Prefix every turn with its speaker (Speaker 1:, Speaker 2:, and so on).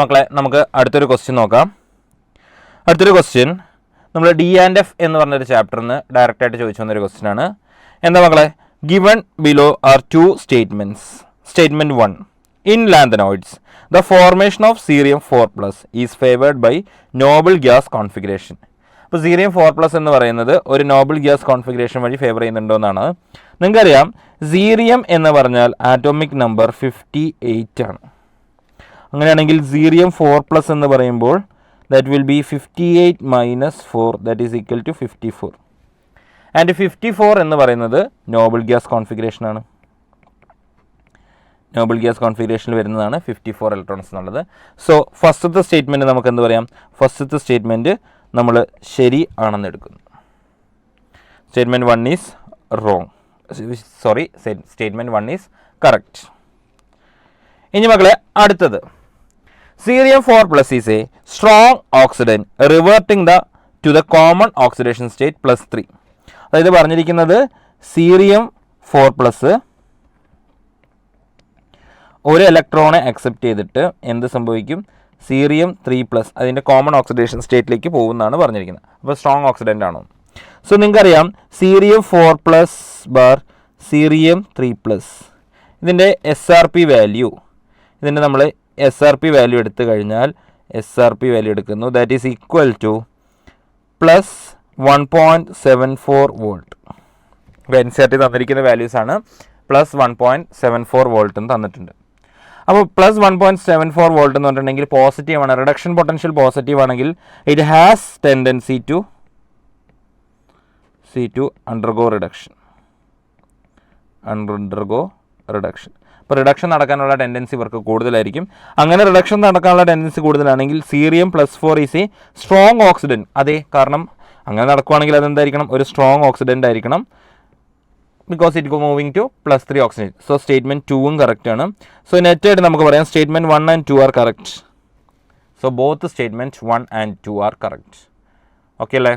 Speaker 1: മക്കളെ നമുക്ക് അടുത്തൊരു ക്വസ്റ്റ്യൻ നോക്കാം. അടുത്തൊരു ക്വസ്റ്റ്യൻ നമ്മൾ D&F എന്ന് പറഞ്ഞൊരു ചാപ്റ്ററിന് ഡയറക്റ്റായിട്ട് ചോദിച്ചു വന്നൊരു ക്വസ്റ്റ്യൻ ആണ്. എന്താ മക്കളെ? Given below are two statements. Statement 1, in lanthanoids the formation of cerium 4+ is favoured by noble gas configuration. അപ്പോൾ സീറിയം 4+ എന്ന് പറയുന്നത് ഒരു നോബിൾ ഗ്യാസ് കോൺഫിഗറേഷൻ വഴി ഫേവർ ചെയ്യുന്നുണ്ടോ എന്നാണ്. നിങ്ങൾക്കറിയാം സീറിയം എന്ന് പറഞ്ഞാൽ ആറ്റോമിക് നമ്പർ 58 ആണ്. അങ്ങനെയാണെങ്കിൽ സീറിയം 4+ എന്ന് പറയുമ്പോൾ that will be 58 minus 4 that is equal to 54. And 54 എന്ന് പറയുന്നത് നോബിൾ ഗ്യാസ് കോൺഫിഗറേഷൻ ആണ്. നോബിൾ ഗ്യാസ് കോൺഫിഗറേഷനിൽ വരുന്നതാണ് 54 ഇലക്ട്രോൺസ് എന്നുള്ളത്. സോ ഫസ്റ്റത്തെ സ്റ്റേറ്റ്മെൻറ്റ് നമുക്ക് എന്ത് പറയാം? ഫസ്റ്റത്തെ സ്റ്റേറ്റ്മെൻറ്റ് നമ്മൾ ശരി ആണെന്ന് എടുക്കുന്നു. Statement 1 is wrong. Statement 1 is correct. ഇനി മക്കളെ അടുത്തത്, Cerium 4+ is a strong oxidant reverting to the common oxidation state +3. അതായത് പറഞ്ഞിരിക്കുന്നത് സീറിയം 4+ ഒരു ഇലക്ട്രോണെ അക്സെപ്റ്റ് ചെയ്തിട്ട് എന്ത് സംഭവിക്കും? സീറിയം 3+ അതിൻ്റെ കോമൺ ഓക്സിഡേഷൻ സ്റ്റേറ്റിലേക്ക് പോകുമെന്നാണ് പറഞ്ഞിരിക്കുന്നത്. അപ്പോൾ സ്ട്രോങ് ഓക്സിഡൻ്റ് ആണോ? സോ നിങ്ങൾക്കറിയാം സീറിയം 4+ ബാർ സീറിയം 3+, ഇതിൻ്റെ SRP വാല്യൂ, ഇതിൻ്റെ നമ്മൾ SRP വാല്യൂ എടുത്തു കഴിഞ്ഞാൽ SRP വാല്യൂ എടുക്കുന്നു, that is equal to +1.74 volt. ഇപ്പോൾ NCERT തന്നിരിക്കുന്ന വാല്യൂസാണ് +1.74 വോൾട്ട് എന്ന് തന്നിട്ടുണ്ട്. അപ്പോൾ +1.74 വോൾട്ട് എന്ന് പറഞ്ഞിട്ടുണ്ടെങ്കിൽ പോസിറ്റീവാണ്, റിഡക്ഷൻ പൊട്ടൻഷ്യൽ പോസിറ്റീവ് ആണെങ്കിൽ it has tendency to undergo reduction. അപ്പോൾ റിഡക്ഷൻ നടക്കാനുള്ള ടെൻഡൻസി ഇവർക്ക് കൂടുതലായിരിക്കും. അങ്ങനെ റിഡക്ഷൻ നടക്കാനുള്ള ടെൻഡൻസി കൂടുതലാണെങ്കിൽ cerium +4 is a strong oxidant. അതെ, കാരണം അങ്ങനെ നടക്കുവാണെങ്കിൽ അതെന്തായിരിക്കണം? ഒരു സ്ട്രോങ് ഓക്സിഡൻ്റ് ആയിരിക്കണം. Because it go moving to +3 oxidant. So statement 2ഉം കറക്റ്റ് ആണ്. സോ നെറ്റായിട്ട് നമുക്ക് പറയാം statement 1 and 2 are correct. So both statement 1 and 2 are correct. Okay അല്ലേ?